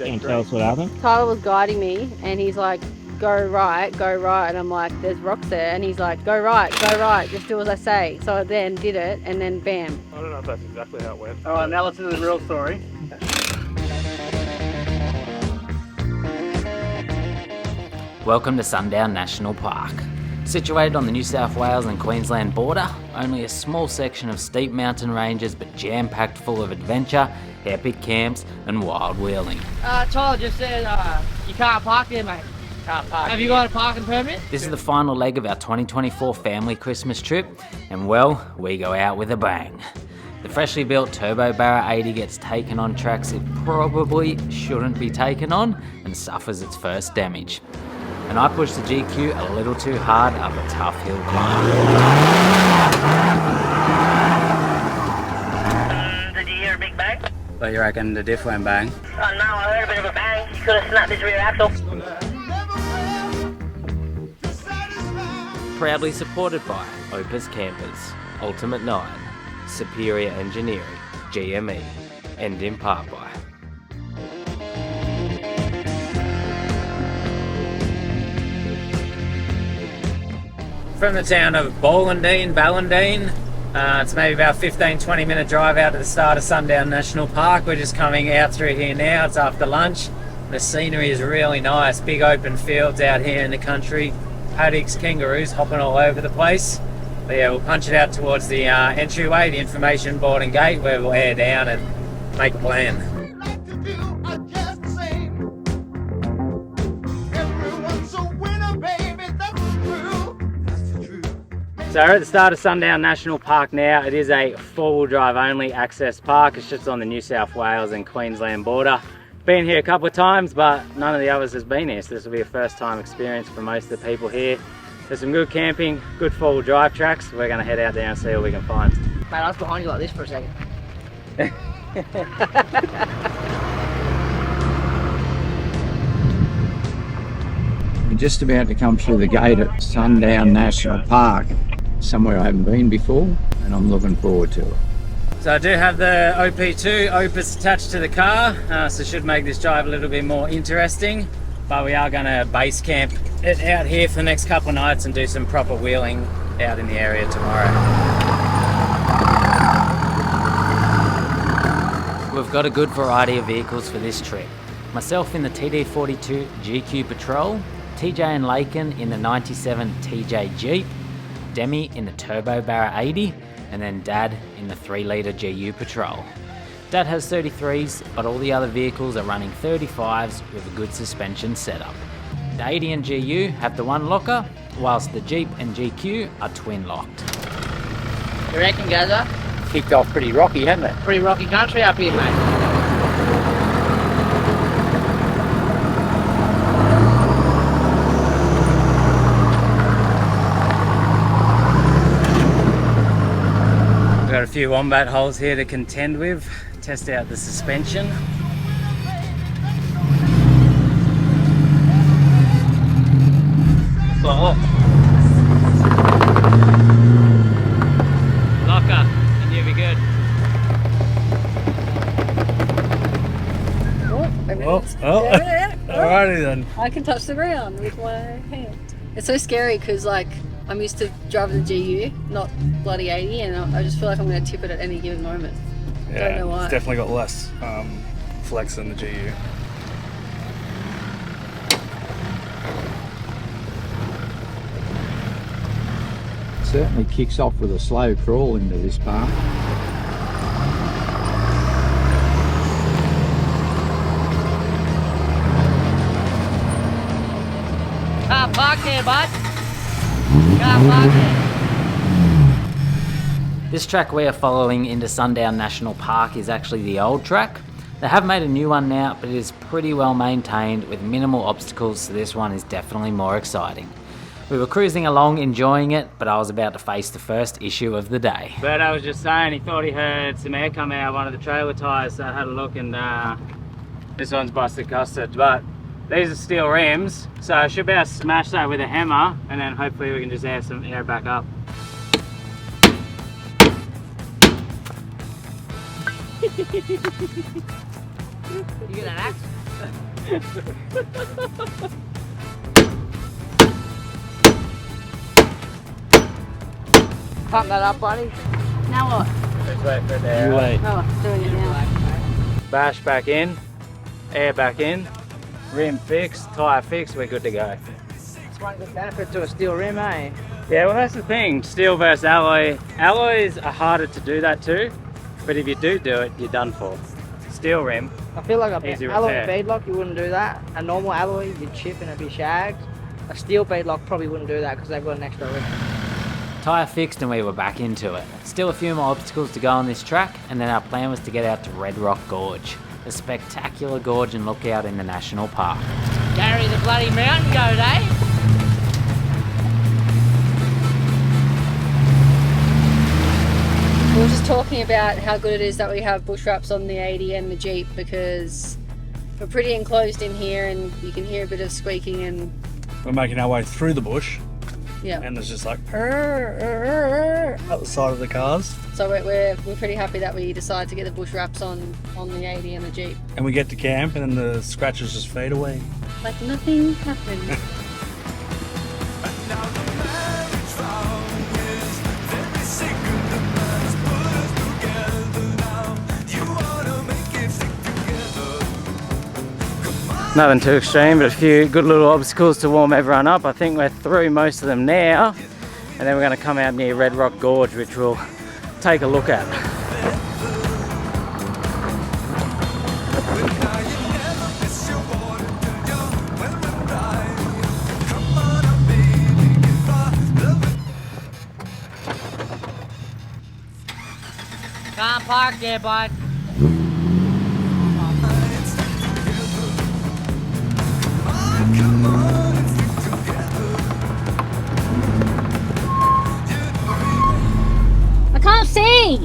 Can you tell us what happened? Tyler was guiding me and he's like, go right, and I'm like, there's rocks there, and he's like, go right, just do as I say. So I then did it, and then bam. I don't know if that's exactly how it went. Alright, now let's do the real story. Welcome to Sundown National Park. Situated on the New South Wales and Queensland border, only a small section of steep mountain ranges but jam-packed full of adventure, epic camps and wild wheeling. Tyler just said you can't park there, mate. Can't park. Have you got a parking permit? This is the final leg of our 2024 family Christmas trip, and well, we go out with a bang. The freshly built Turbo Barra 80 gets taken on tracks it probably shouldn't be taken on and suffers its first damage. And I pushed the GQ a little too hard up a tough hill climb. Did you hear a big bang? What you reckon the diff went bang? Oh no, I heard a bit of a bang. You could have snapped his rear axle. Proudly supported by Opus Campers, Ultimate 9, Superior Engineering, GME, and in part by From the town of Ballandine, it's maybe about 15-20 minute drive out to the start of Sundown National Park. We're just coming out through here now. It's after lunch. The scenery is really nice. Big open fields out here in the country. Paddocks, kangaroos hopping all over the place. But yeah, we'll punch it out towards the entryway, the information board and gate, where we'll head down and make a plan. So we're at the start of Sundown National Park now. It is a four-wheel drive only access park. It's just on the New South Wales and Queensland border. Been here a couple of times, but none of the others has been here, so this will be a first time experience for most of the people here. There's some good camping, good four-wheel drive tracks. We're gonna head out there and see what we can find. Mate, I was behind you like this for a second. We're just about to come through the gate at Sundown National Park, somewhere I haven't been before, and I'm looking forward to it. So I do have the OP2 Opus attached to the car, so should make this drive a little bit more interesting. But we are going to base camp it out here for the next couple of nights and do some proper wheeling out in the area tomorrow. We've got a good variety of vehicles for this trip. Myself in the TD42 GQ Patrol, TJ and Lakin in the 97 TJ Jeep, Demi in the Turbo Barra 80, and then Dad in the 3-litre GU Patrol. Dad has 33s, but all the other vehicles are running 35s with a good suspension setup. The 80 and GU have the one locker, whilst the Jeep and GQ are twin locked. You reckon, Gaza? Kicked off pretty rocky, hasn't it? Pretty rocky country up here, mate. Got a few wombat holes here to contend with, test out the suspension. Oh. Locker, and you'll be good. Alrighty then. I can touch the ground with my hand. It's so scary because like I'm used to driving the GU, not bloody 80, and I just feel like I'm going to tip it at any given moment. Yeah, Don't know why. it's definitely got less flex than the GU. Certainly kicks off with a slow crawl into this park. Can't park there, bud. Can't park there. This track we are following into Sundown National Park is actually the old track. They have made a new one now, but it is pretty well maintained with minimal obstacles, so this one is definitely more exciting. We were cruising along enjoying it, but I was about to face the first issue of the day. But I was just saying, he thought he heard some air come out of one of the trailer tyres, so I had a look, and this one's busted custard. But these are steel rims, so I should be able to smash that with a hammer, and then hopefully we can just air some air back up. You get an axe? Pump that up, buddy. Now what? Let's wait for the wait. Oh, doing it now. bash back in, air back in, rim fixed, tyre fixed, we're good to go. It's one good benefit to a steel rim, eh? Yeah, well that's the thing, steel versus alloy. Alloys are harder to do that too, but if you do it, you're done for. Steel rim, I feel like Easy a alloy repair. beadlock, you wouldn't do that. A normal alloy, you'd chip and it'd be shagged. A steel beadlock probably wouldn't do that because they've got an extra rim. Tyre fixed and we were back into it. Still a few more obstacles to go on this track, and then our plan was to get out to Red Rock Gorge, a spectacular gorge and lookout in the national park. Gary, the bloody mountain goat, eh? We were just talking about how good it is that we have bush wraps on the 80 and the Jeep, because we're pretty enclosed in here and you can hear a bit of squeaking and We're making our way through the bush, yeah. and there's just like out the side of the cars, So we're pretty happy that we decided to get the bush wraps on the 80 and the Jeep. and we get to camp, and then the scratches just fade away. Like nothing happened. nothing too extreme, but a few good little obstacles to warm everyone up. I think we're through most of them now, and then we're going to come out near Red Rock Gorge, which we'll take a look at. Can't park there, bud. I can't see!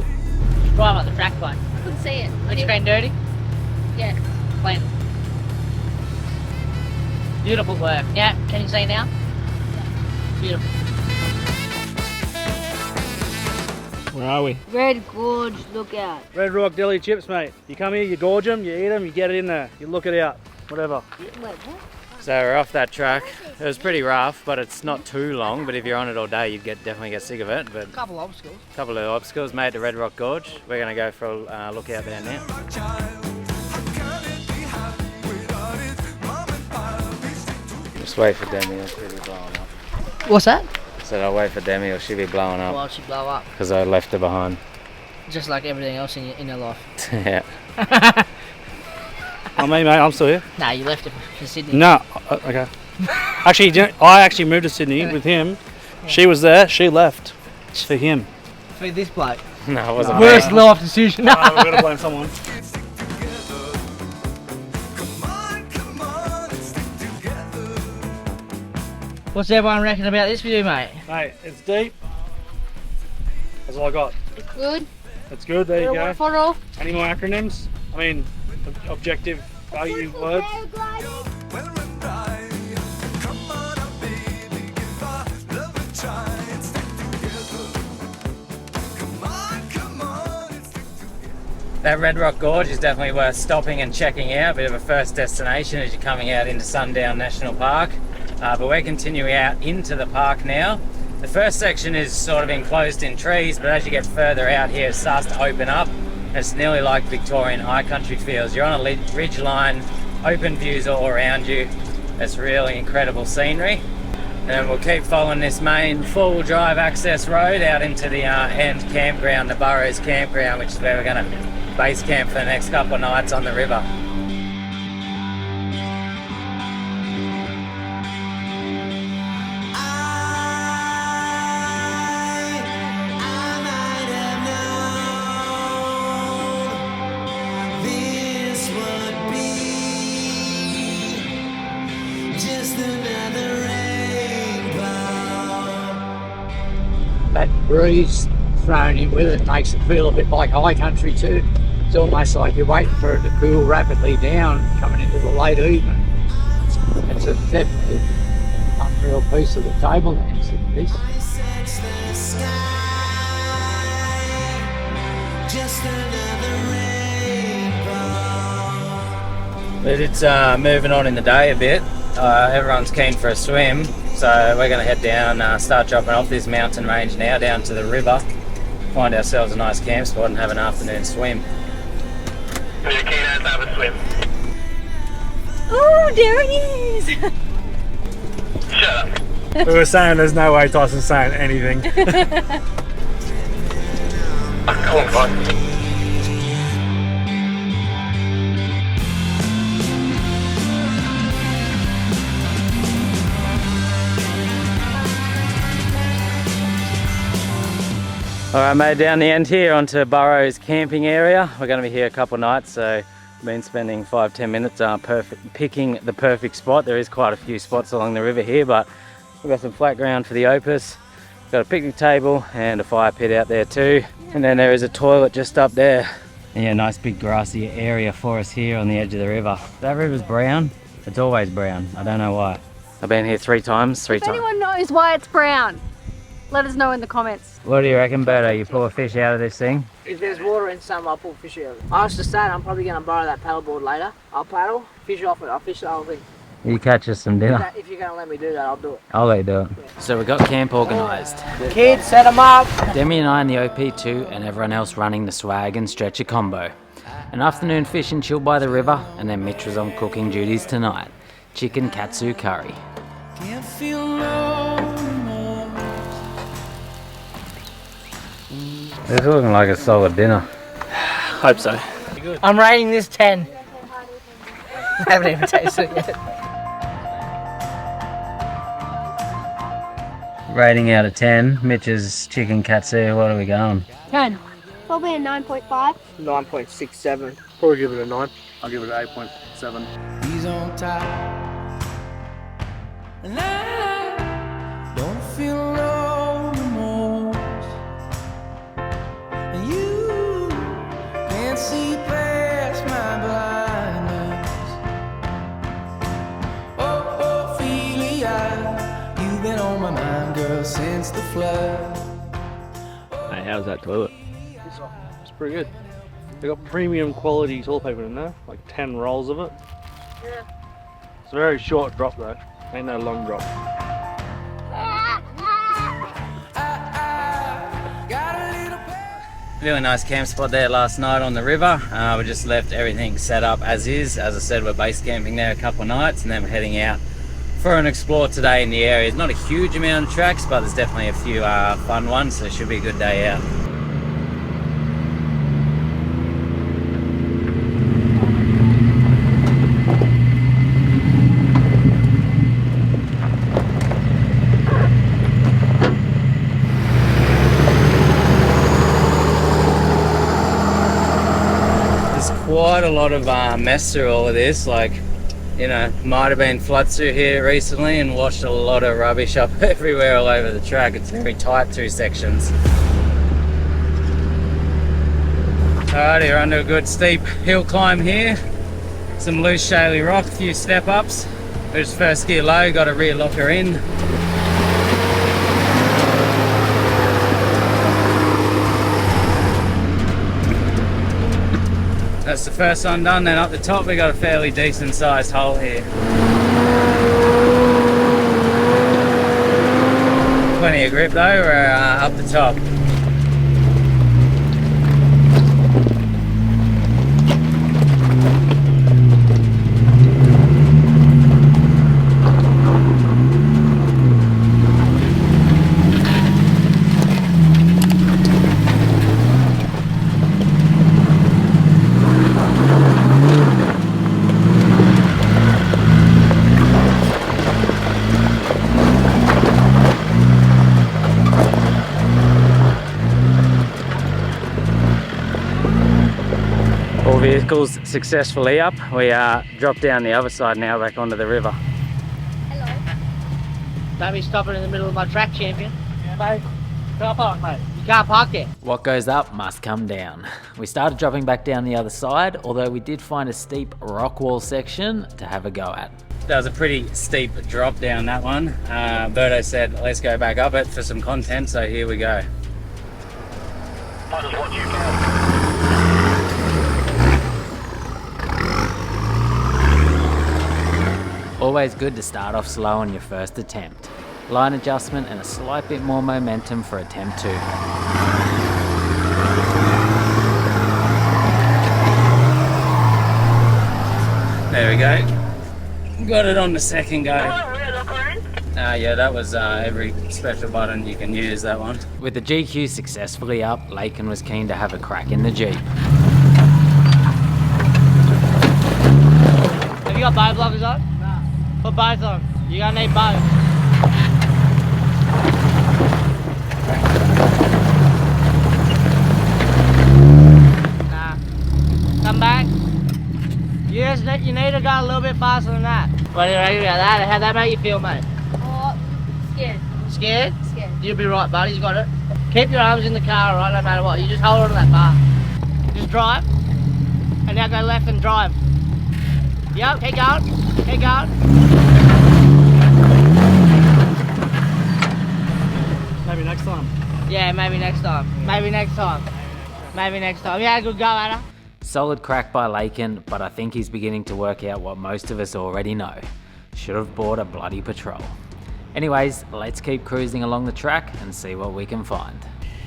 Drive up the track, bud. Couldn't see it. Let your screen dirty. Yeah. Clean. Beautiful work. Yeah, can you see now? Beautiful. Where are we? Red Gorge lookout. Red Rock Deli chips, mate. You come here, you gorge them, you eat them, you get it in there, you look it out, whatever. So we're off that track. It was pretty rough, but it's not too long. But if you're on it all day, you'd definitely get sick of it. But Couple obstacles. a couple of obstacles made to Red Rock Gorge. We're going to go for a look out there now. Just wait for Demi, or she'll be blowing up. What's that? I said I'll wait for Demi, or she'll be blowing up Well, she blow up. because I left her behind. Just like everything else in your life. Yeah. Oh, me, mate, I'm still here. Nah, you left it for Sydney. No, okay. Actually, I actually moved to Sydney with him. She was there, she left for him. For this bloke. No, it wasn't Worst me. life decision. We're gonna blame someone. What's everyone reckon about this video, mate? Mate, it's deep. That's all I got. Good. That's good, there you go. Photo. Any more acronyms? I mean, objective value words. That Red Rock Gorge is definitely worth stopping and checking out. Bit of a first destination as you're coming out into Sundown National Park. But we're continuing out into the park now. The first section is sort of enclosed in trees, but as you get further out here, it starts to open up. It's nearly like Victorian high country feels. You're on a ridge line, open views all around you. It's really incredible scenery. And we'll keep following this main four-wheel drive access road out into the end campground, the Burrows campground, which is where we're going to base camp for the next couple of nights on the river. That breeze thrown in with it makes it feel a bit like high country too. It's almost like you're waiting for it to cool rapidly down coming into the late evening. It's a definitely unreal piece of the tablelands in this. But it's moving on in the day a bit. Everyone's keen for a swim, so we're going to head down, start dropping off this mountain range now down to the river, find ourselves a nice camp spot and have an afternoon swim. We're keen to have a swim. Oh, there it is! Shut up. We were saying there's no way Tyson's saying anything. Come on, bud. Alright, made down the end here onto Burrows camping area. We're going to be here a couple of nights, so I've been spending 5-10 minutes picking the perfect spot. There is quite a few spots along the river here, but we've got some flat ground for the Opus. We've got a picnic table and a fire pit out there too. And then there is a toilet just up there. Yeah, nice big grassy area for us here on the edge of the river. That river's brown. It's always brown. I don't know why. I've been here three times. If anyone knows why it's brown, let us know in the comments. What do you reckon, Berto? You pull a fish out of this thing? If there's water in some, I'll pull fish out. I was just saying, I'm probably going to borrow that paddleboard later. I'll paddle, fish off it, I'll fish the whole thing. You catch us some dinner. If you're going to let me do that, I'll do it. I'll let you do it. So we got camp organised. Kids, set them up. Demi and I in the OP2 and everyone else running the swag and stretcher combo. An afternoon fish and chill by the river, and then Mitch was on cooking duties tonight. Chicken katsu curry. Can't feel no more. It's looking like a solid dinner. Hope so. I'm rating this 10. I haven't even tasted it yet. Rating out of 10, Mitch's chicken katsu, what are we going? 10. Probably a 9.5. 9.67. Probably give it a 9. I'll give it an 8.7. He's on top. And I don't feel no remorse. And you can't see past my blindness. Oh, Ophelia, you've been on my mind, girl, since the flood. Hey, how's that toilet? It's pretty good. They got premium quality toilet paper in there, like 10 rolls of it. Yeah. It's a very short drop though, ain't no long drop. Really nice camp spot there last night on the river. We just left everything set up as is. As I said, we're base camping there a couple of nights and then we're heading out for an explore today in the area. It's not a huge amount of tracks, but there's definitely a few fun ones, so it should be a good day out. Quite a lot of mess through all of this, like, you know, might have been floods through here recently and washed a lot of rubbish up everywhere all over the track. It's very tight through sections. Alrighty, we're under a good steep hill climb here. Some loose shaly rock, a few step ups. We're just first gear low, got a rear locker in. That's the first one done. Then up the top we got a fairly decent sized hole here. Plenty of grip though, we're up the top. All vehicles successfully up. We dropped down the other side now back onto the river. Hello. Don't be stopping in the middle of my track, champion. Yeah, mate. Car park, mate. You can't park there. What goes up must come down. We started dropping back down the other side, although we did find a steep rock wall section to have a go at. That was a pretty steep drop down, that one. Berto said, let's go back up it for some content, so here we go. I'll just watch you go. Always good to start off slow on your first attempt. Line adjustment and a slight bit more momentum for attempt 2. There we go. Got it on the second go. Yeah, that was every special button you can use, that one. With the GQ successfully up, Lakin was keen to have a crack in the Jeep. Have you got bow blockers on? No. Put both on. You're gonna need both. Nah. Come back. You need to go a little bit faster than that. What do you reckon about that? How'd that make you feel, mate? Oh, scared. Scared? Scared. You'll be right, buddy. You got it. Keep your arms in the car, alright, no matter what. You just hold on to that bar. Just drive. And now go left and drive. Yep, keep going. Keep going. Maybe next time. Yeah, maybe next time. Maybe next time. Maybe next time. You had a good go, Anna. Solid crack by Lakin, but I think he's beginning to work out what most of us already know. Should have bought a bloody patrol. Anyways, let's keep cruising along the track and see what we can find.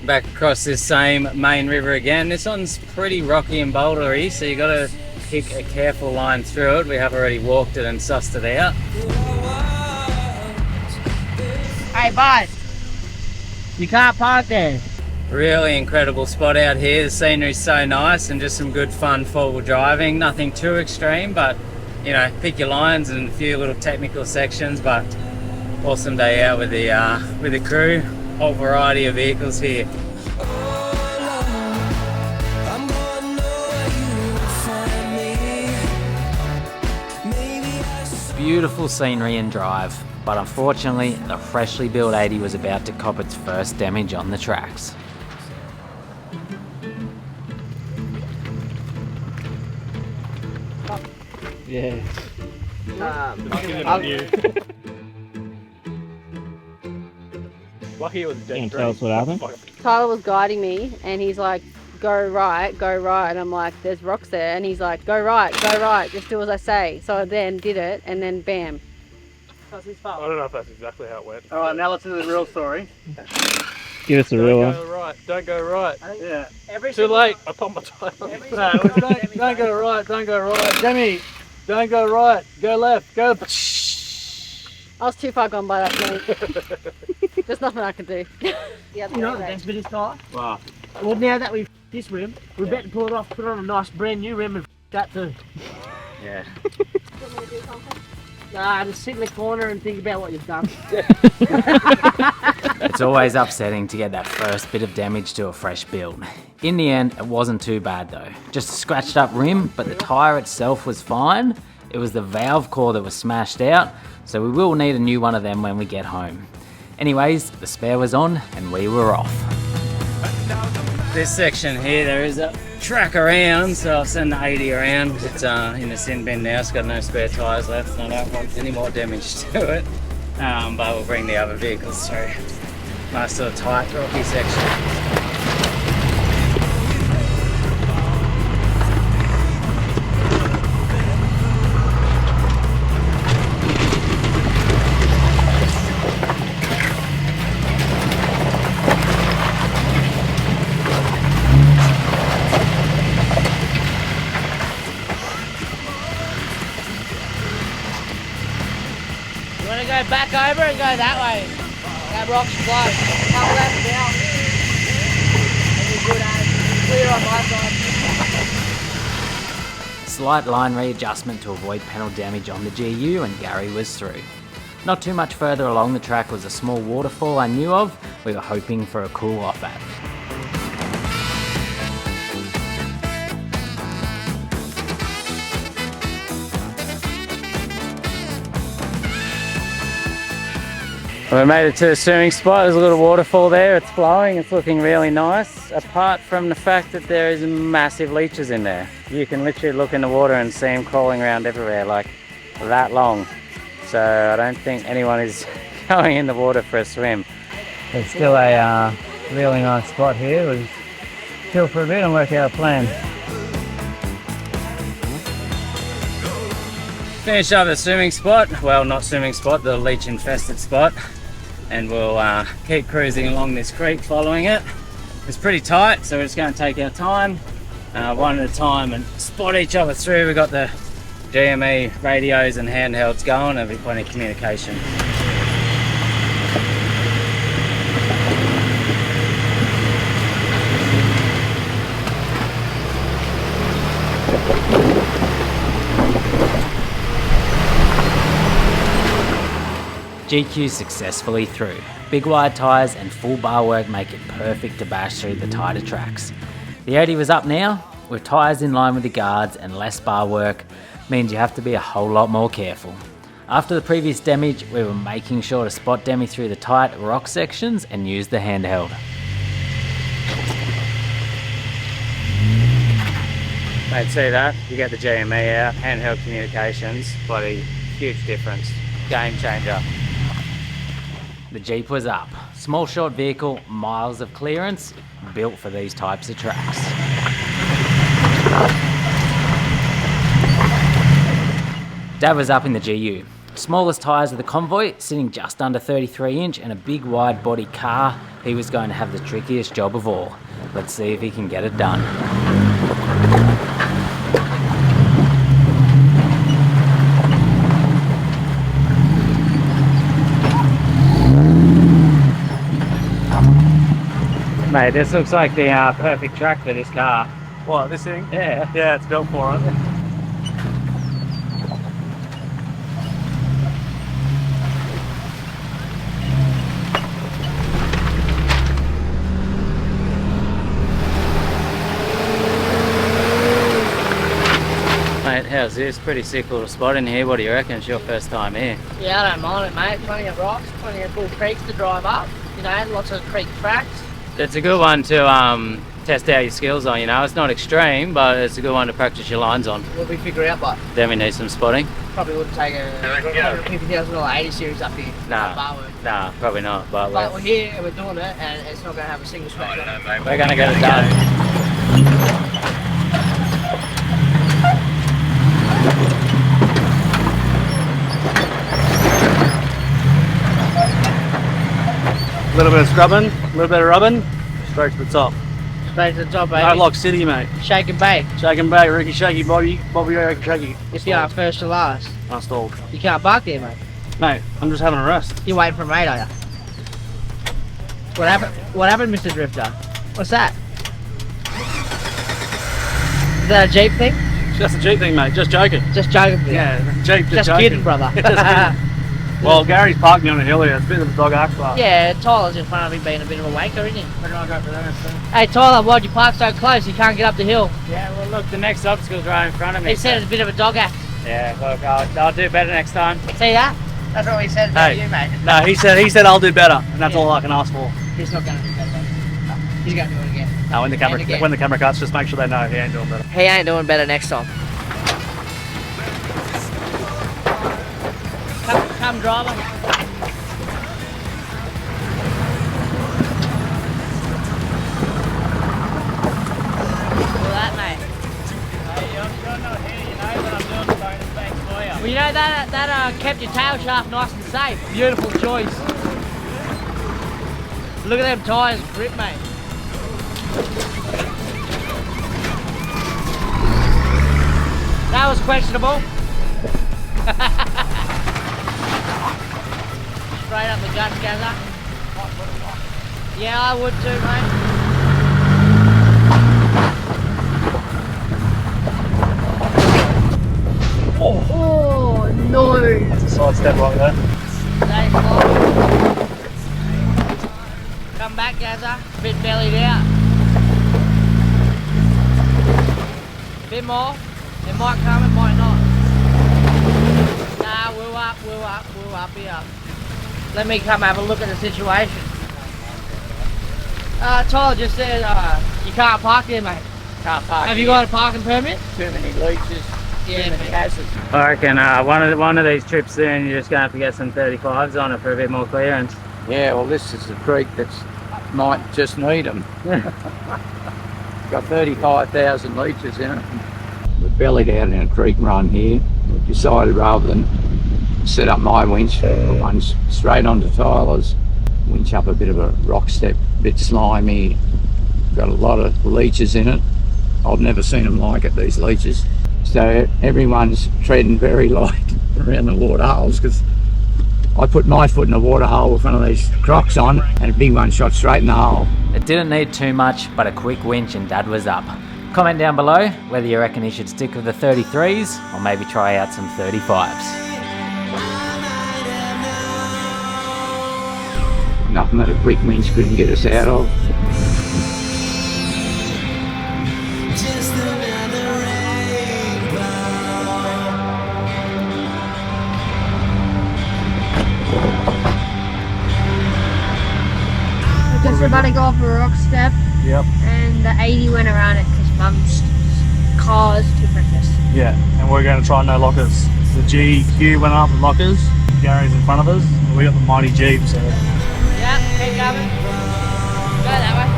Back across this same main river again. This one's pretty rocky and bouldery, so you gotta keep a careful line through it. We have already walked it and sussed it out. Hey, bud. You can't park there. Really incredible spot out here. The scenery's so nice and just some good fun four-wheel driving. Nothing too extreme, but you know, pick your lines and a few little technical sections. But awesome day out with the crew. Whole variety of vehicles here. Beautiful scenery and drive, but unfortunately the freshly built 80 was about to cop its first damage on the tracks. Yeah. Lucky it was dead. Can't tell us what happened. Tyler was guiding me and he's like, go right. And I'm like, there's rocks there. And he's like, go right, just do as I say. So I then did it and then bam. That's his fault. I don't know if that's exactly how it went. Alright, now let's do the real story. Give us the real one. Don't go right. Yeah. Too late. I popped my tire. Don't go right. Demi, don't go right. Go left. Go. I was too far gone by that point. There's nothing I can do. You know what the best bit is, Tyler? Wow. Well, now that we've this rim, we're about to pull it off, put on a nice brand new rim and that too. Yeah. Nah, just sit in the corner and think about what you've done. It's always upsetting to get that first bit of damage to a fresh build. In the end, it wasn't too bad though. Just a scratched up rim, but the tyre itself was fine. It was the valve core that was smashed out, so we will need a new one of them when we get home. Anyways, the spare was on and we were off. This section here, there is a track around, so I'll send the 80 around. It's in the sin bin now, it's got no spare tyres left and I don't want any more damage to it. But we'll bring the other vehicles through. Nice little tight, rocky section. Go back over and go that way. That rock's close. Come left down. And you're good as clear on my side. Slight line readjustment to avoid panel damage on the GU and Gary was through. Not too much further along the track was a small waterfall I knew of. We were hoping for a cool off at. We made it to the swimming spot. There's a little waterfall there. It's flowing. It's looking really nice. Apart from the fact that there is massive leeches in there. You can literally look in the water and see them crawling around everywhere, like that long. So I don't think anyone is going in the water for a swim. It's still a really nice spot here. We'll chill for a bit and work out a plan. finish up the swimming spot. Well, not swimming spot, the leech infested spot. And we'll keep cruising along this creek following it. It's pretty tight, so we're just going to take our time, one at a time, and spot each other through. We've got the GME radios and handhelds going. There'll be plenty of communication. GQ successfully through. Big wide tyres and full bar work make it perfect to bash through the tighter tracks. The 80 was up now, with tyres in line with the guards and less bar work means you have to be a whole lot more careful. After the previous damage, we were making sure to spot Demi through the tight rock sections and use the handheld. Mate, see that? You get the GME out, handheld communications, bloody huge difference. Game changer. The Jeep was up. Small short vehicle, miles of clearance, built for these types of tracks. Dad was up in the GU. Smallest tyres of the convoy, sitting just under 33 inch and a big wide body car. He was going to have the trickiest job of all. Let's see if he can get it done. Mate, this looks like the perfect track for this car. What, this thing? Yeah. Yeah, it's built for it. Mate, how's this? Pretty sick little spot in here. What do you reckon? It's your first time here. Yeah, I don't mind it, mate. Plenty of rocks, plenty of cool creeks to drive up. You know, lots of creek tracks. It's a good one to test out your skills on, you know. It's not extreme, but it's a good one to practice your lines on. What we figure out, but Then we need some spotting. probably wouldn't take a $150,000 80 series up here. Nah, probably not. But But we're here and we're doing it, and it's not going to have a single scratch on it. we're going to get it done. A little bit of scrubbing, a little bit of rubbing, straight to the top. Straight to the top, baby. No lock city, mate. Shake and bake. Shake and bake, Ricky Shaky, Bobby Ricky Shaky. If you are first to last, I stalled. you can't park there, mate. Mate, I'm just having a rest. You're waiting for a mate, are you? What happened? What happened, Mr. Drifter? What's that? Is that a Jeep thing? Just a Jeep thing, mate. Just joking. Just joking. With you. Yeah, Jeep. Just joking. kidding, brother. Just kidding. Well, Gary's parked me on a hill here. It's a bit of a dog act, but Yeah, Tyler's in front of me being a bit of a wanker, isn't he? Hey Tyler, why'd you park so close? You can't get up the hill. Yeah, well look, the next obstacle's right in front of me. He said it's a bit of a dog act. Yeah, look, I'll do better next time. See that? That's what he said about Hey. you, mate. no, he said I'll do better, and that's all I can ask for. He's not going to do better. No, he's going to do it again. No, when the And again. camera cuts, just make sure they know he ain't doing better. He ain't doing better next time. Come driver. Well, you know that kept your tail shaft nice and safe. Beautiful choice. Look at them tyres grip, mate. That was questionable. Straight up the guts, Gaza. Yeah, I would too, mate. Oh no! It's a side step like that. Stay slow. Come back, Gaza. Bit bellied out. Bit more. It might come, it might not. Nah, we'll up here. Let me come have a look at the situation. Tyler just said you can't park there, mate. Can't park. Have you got a parking permit? Too many leeches. Yeah, mate. I reckon one of these trips soon you're just going to have to get some 35s on it for a bit more clearance. Yeah, well, this is a creek that might just need them. Got 35,000 litres in it. We're bellied out in a creek run here. decided rather than set up my winch, put one straight onto Tyler's, winch up a bit of a rock step, a bit slimy, got a lot of leeches in it. I've never seen them like it, these leeches. So everyone's treading very light around the water holes, because I put my foot in a water hole with one of these Crocs on and a big one shot straight in the hole. It didn't need too much, but a quick winch and Dad was up. Comment down below whether you reckon he should stick with the 33s or maybe try out some 35s. Nothing that a quick winch couldn't get us out of. Just about to go off a rock step. Yep. And the 80 went around it because Mum's car's too precious. Yeah, and we're going to try no lockers. The GQ went up with lockers. Gary's in front of us. And we got the mighty Jeep, so. Yeah, keep going. Go that way.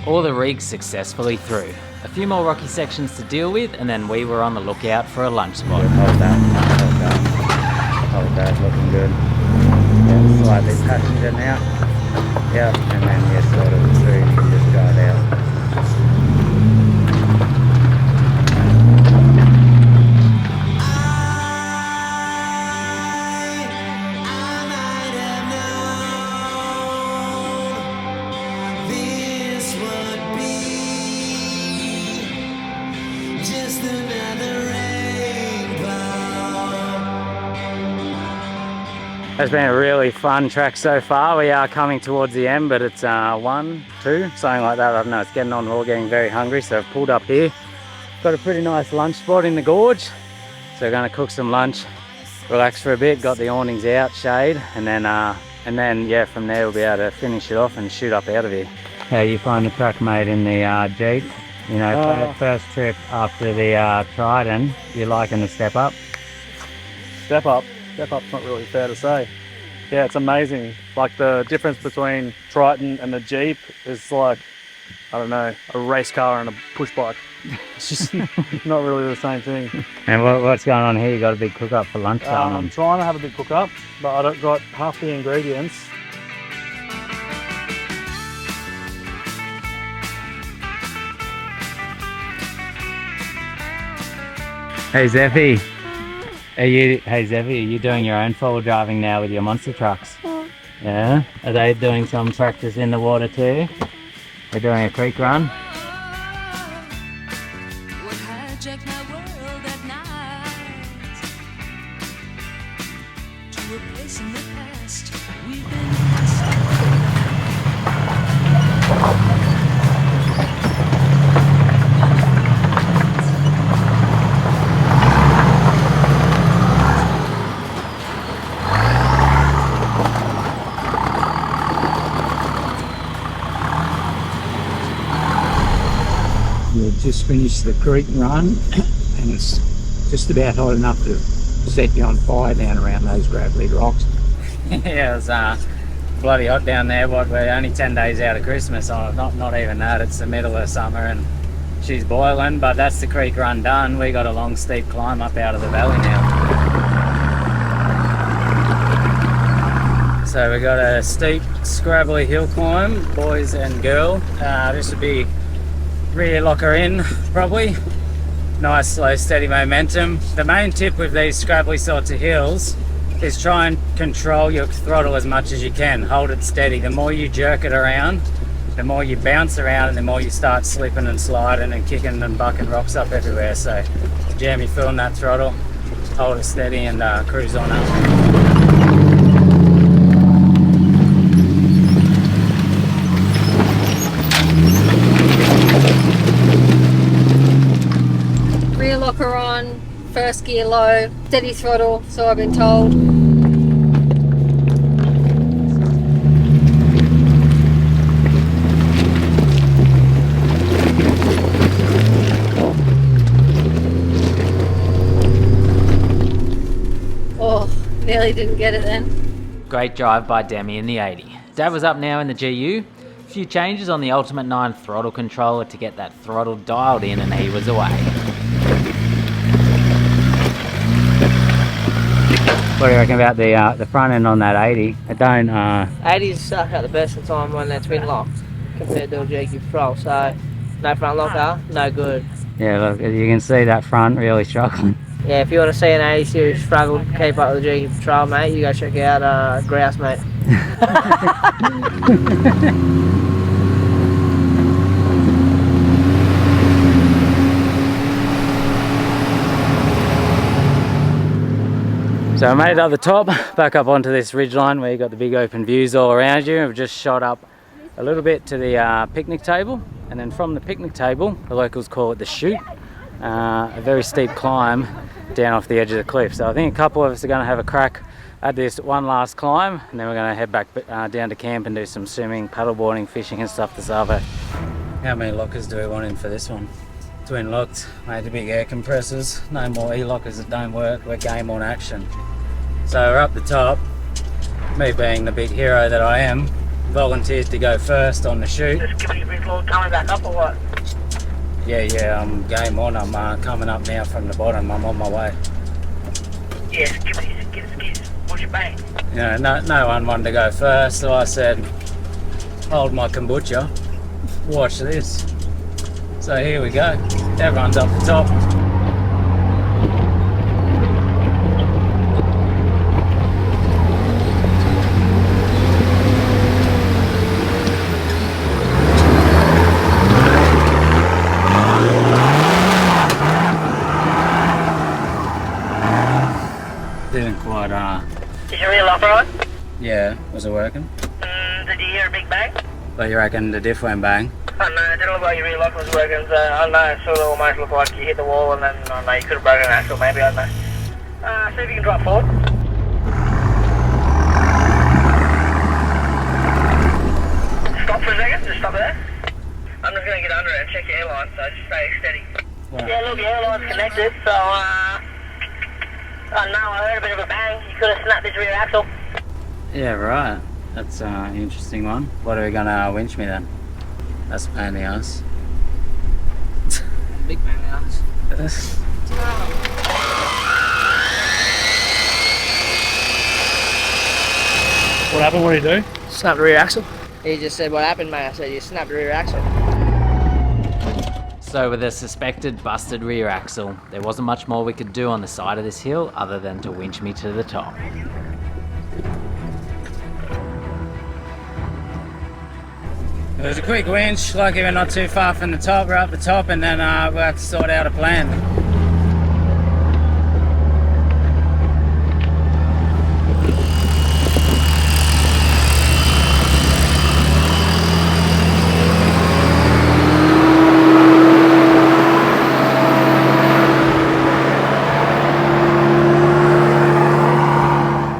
All the rigs successfully through. A few more rocky sections to deal with, and then we were on the lookout for a lunch spot. Hold that, looking good. Yeah, slightly passenger now. Yep, and then yeah, sort of through, you can just drive out. It's been a really fun track so far. We are coming towards the end, but it's 1, 2, something like that. I don't know, it's getting on, we're all getting very hungry, so I've pulled up here. Got a pretty nice lunch spot in the gorge. So we're gonna cook some lunch, relax for a bit, got the awnings out, shade, and then yeah, from there we'll be able to finish it off and shoot up out of here. How you find the track, mate, in the Jeep? You know, first trip after the Trident, you liking the step up? Step up's not really fair to say. Yeah, it's amazing. Like the difference between Triton and the Jeep is like, I don't know, a race car and a push bike. It's just not really the same thing. And what's going on here? You got a big cook up for lunch? I'm trying to have a big cook up, but I don't got half the ingredients. Hey Zeffy. Are you doing your own four-wheel driving now with your monster trucks? Yeah. Are they doing some practice in the water too? They're doing a creek run. Just finished the creek run and it's just about hot enough to set you on fire down around those gravelly rocks. Yeah, it was bloody hot down there. We're only 10 days out of Christmas. Oh, not even that, it's the middle of summer and she's boiling, but that's the creek run done. We got a long steep climb up out of the valley now. So we got a steep scrabbly hill climb, boys and girl. This would be rear locker in probably. Nice slow steady momentum. The main tip with these scrabbly sorts of hills is try and control your throttle as much as you can. Hold it steady. The more you jerk it around, the more you bounce around and the more you start slipping and sliding and kicking and bucking rocks up everywhere. So jam your foot on that throttle, hold it steady and cruise on up. Rear locker on, first gear low, steady throttle, so I've been told. Oh, nearly didn't get it then. Great drive by Demi in the 80. Dad was up now in the GU. A few changes on the Ultimate 9 throttle controller to get that throttle dialed in, and he was away. What do you reckon about the front end on that 80? It don't 80s suck at the best of time when they're twin locked compared to a GQ Patrol, so no front locker, no good. yeah, look, you can see that front really struggling. Yeah, if you want to see an 80 series struggle to keep up with the GQ Patrol, mate, you go check out Grouse, mate. So I made it up the top, back up onto this ridgeline where you got the big open views all around you. We've just shot up a little bit to the picnic table, and then from the picnic table, the locals call it the chute, a very steep climb down off the edge of the cliff. So I think a couple of us are going to have a crack at this one last climb, and then we're going to head back down to camp and do some swimming, paddleboarding, fishing and stuff this Arvo. How many lockers do we want in for this one? Twin locked, made the big air compressors, no more e-lockers that don't work, we're game on action. So we're up the top, me being the big hero that I am, volunteered to go first on the chute. Just give me a big load coming back up or what? Yeah, I'm game on, I'm coming up now from the bottom, I'm on my way. Yes, give us, push it back. You know, no one wanted to go first, so I said, hold my kombucha, watch this. So here we go, everyone's up the top. Didn't quite, Is your rear locker on? yeah, was it working? Did you hear a big bang? But you reckon the diff went bang? Oh no, it didn't look like your rear locker was working, so I don't know, it sort of almost looked like you hit the wall and then, I don't know, you could have broken an axle maybe, I don't know. See if you can drop forward. Stop for a second, just stop there. I'm just going to get under it and check your airline, so just stay steady. Right. Yeah, look, your airline's connected, so I don't know, I heard a bit of a bang, you could have snapped this rear axle. Yeah, right. That's an interesting one. What are we gonna winch me then? That's a pain in the ass. Big bang ass. What happened? What did he do? Snapped the rear axle. He just said, what happened, mate? I said, you snapped the rear axle. So with a suspected busted rear axle, there wasn't much more we could do on the side of this hill other than to winch me to the top. It was a quick winch, lucky we're not too far from the top, we're up the top and then we'll have to sort out a plan.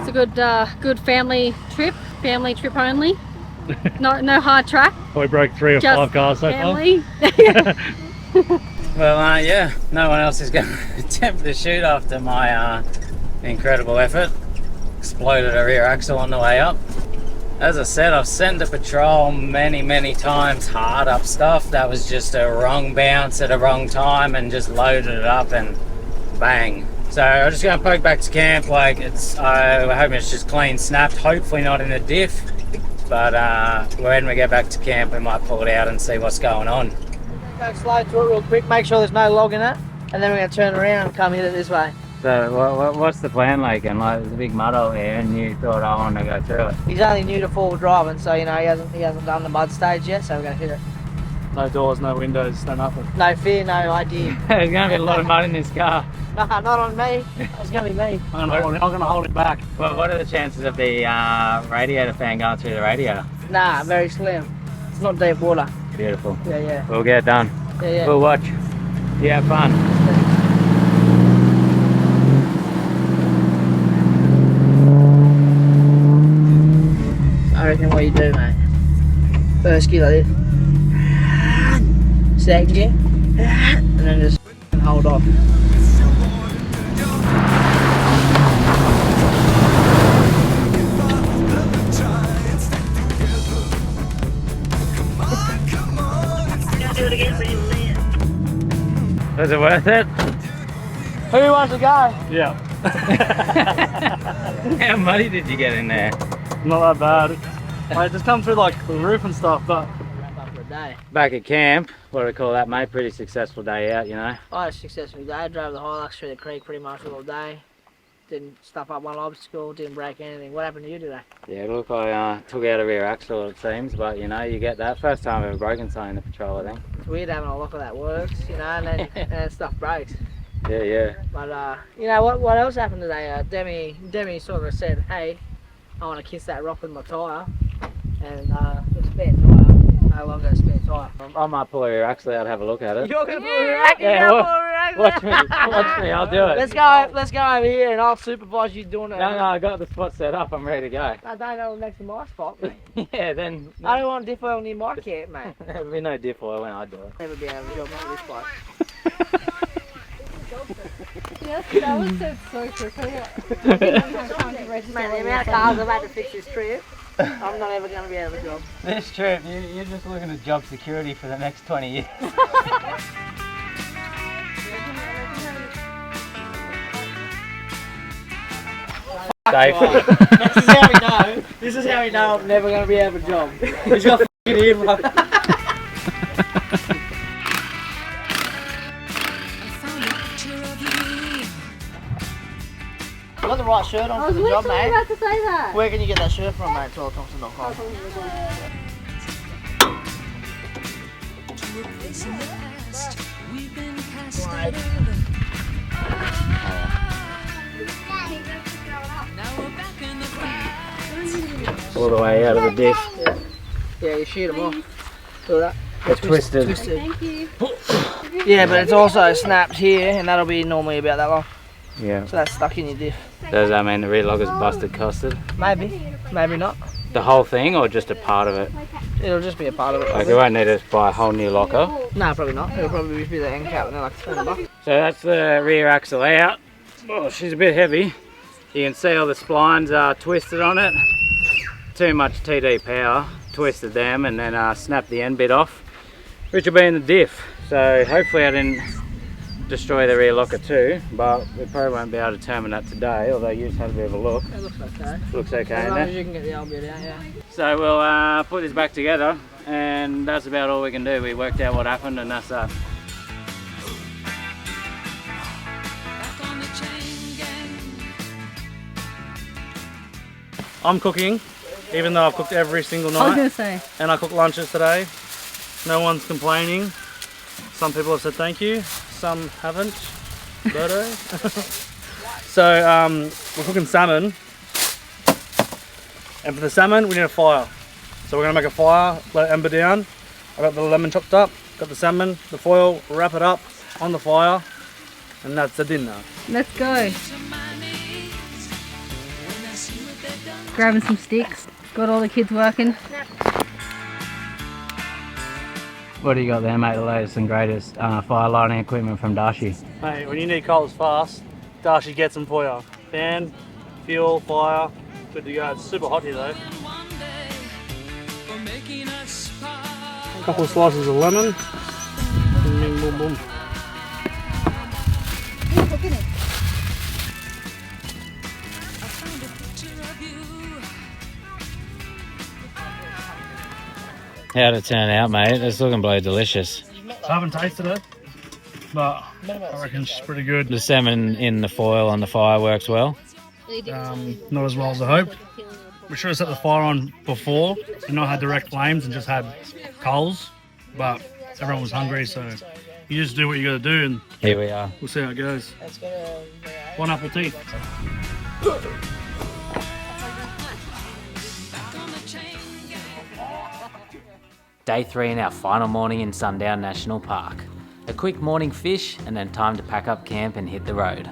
It's a good family trip only. No hard track. We broke 3 or Just 5 cars so family. Well, yeah, no one else is going to attempt to shoot after my incredible effort. Exploded a rear axle on the way up. As I said, I've sent the patrol many times hard up stuff. That was just a wrong bounce at a wrong time and just loaded it up and bang. So I'm just going to poke back to camp like it's, I hope it's just clean snapped, hopefully not in a diff. But when we get back to camp, we might pull it out and see what's going on. Go slow through it real quick, make sure there's no log in it, and then we're going to turn around and come hit it this way. So what's the plan like? And like, there's a big mud over here and you thought I want to go through it. He's only new to forward driving, so you know he hasn't done the mud stage yet, so we're going to hit it. No doors, no windows, no nothing. No fear, no idea. There's going to be a lot of mud in this car. Nah, not on me. It's going to be me. I'm going to hold it back. Well, what are the chances of the radiator fan going through the radiator? Nah, very slim. It's not deep water. Beautiful. Yeah. We'll get it done. Yeah. We'll watch. You have fun. I reckon what you do, mate. First gear like this. Second gear. And then just hold off. do it again, but you'll see it. Was it worth it? Who wants to go? Yeah. How muddy did you get in there? Not that bad. I just come through like the roof and stuff, but Wrap up for a day. Back at camp, what do we call that, mate? Pretty successful day out, you know? I had a successful day. I drove the Hilux through the creek pretty much all day. Didn't stuff up one obstacle, didn't break anything. What happened to you today? Yeah, look, I took out a rear axle, it seems, but you know, you get that. First time I've ever broken something in the patrol, I think. It's weird having a look at that works, you know, and then stuff breaks. Yeah. But you know what else happened today? Demi sort of said, "Hey, I want to kiss that rock with my tyre," and the spare tyre no longer a spare tyre. I might pull a rear axle out and have a look at it. You're gonna pull a rear axle? Yeah, You're gonna pull a rear axle? watch me, I'll do it. Let's go over here and I'll supervise you doing it. No, I got the spot set up, I'm ready to go. I don't know next to my spot. Yeah, then... I don't want diff oil near my camp, mate. There'll be no diff oil when I do it. Never be able to job on this bike. Yes, that was so quick. I didn't have time to register. Man, the amount of cars I've had to fix this trip, I'm not ever going to be able to job. This trip, you're just looking at job security for the next 20 years. Safe. This is how we know I'm never going to be able to job. He's got f***ing here, bro. You got the right shirt on I for was the job, literally mate. about to say that. Where can you get that shirt from, mate? ToiletThompson.com. All the way out of the diff. Yeah, you shoot them off. Look at that. It's twisted. Thank you. Yeah, but it's also snapped here, and that'll be normally about that long. Yeah. So that's stuck in your diff. Does that mean the rear logger's busted, costed? Maybe, maybe not. The whole thing or just a part of it? It'll just be a part of it. Like we won't need to buy a whole new locker. No, probably not. It'll probably be the end cap and then like $20. So that's the rear axle out. Oh, she's a bit heavy. You can see all the splines are twisted on it. Too much TD power, twisted them and then snapped the end bit off, which will be in the diff. So hopefully I didn't destroy the rear locker too, but we probably won't be able to determine that today, although you just had a bit of a look. It looks okay. Looks okay As in long there. as you can get the old bit out, yeah. So we'll put this back together and that's about all we can do. We worked out what happened and that's that. I'm cooking, even though I've cooked every single I was night. gonna say. And I cooked lunches today. No one's complaining. Some people have said thank you, some haven't. Birdo. So we're cooking salmon. And for the salmon, we need a fire. So we're gonna make a fire, let it ember down. I got the lemon chopped up, got the salmon, the foil, wrap it up on the fire, and that's the dinner. Let's go. Grabbing some sticks. Got all the kids working. What do you got there, mate? The latest and greatest fire lighting equipment from Darche. Mate, when you need coals fast, Darche gets them for you. Fan, fuel, fire, good to go. It's super hot here though. A couple of slices of lemon. Boom, boom, boom. How'd it turn out, mate? It's looking bloody delicious. I haven't tasted it, but I reckon it's pretty good. The salmon in the foil on the fire works well. Not as well as I hoped. We should have set the fire on before and not had direct flames and just had coals, but everyone was hungry, so you just do what you got to do and Here we are. we'll see how it goes. One apple tea. Day 3 and our final morning in Sundown National Park. A quick morning fish and then time to pack up camp and hit the road.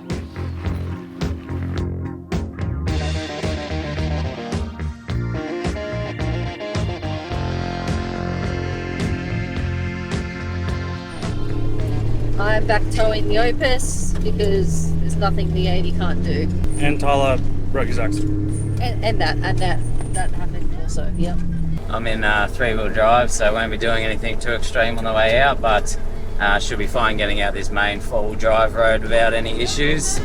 I'm back towing the Opus because there's nothing the 80 can't do. And Tyler broke his axle. And that happened also, yep. I'm in 3-wheel drive, so I won't be doing anything too extreme on the way out, but should be fine getting out this main 4-wheel drive road without any issues.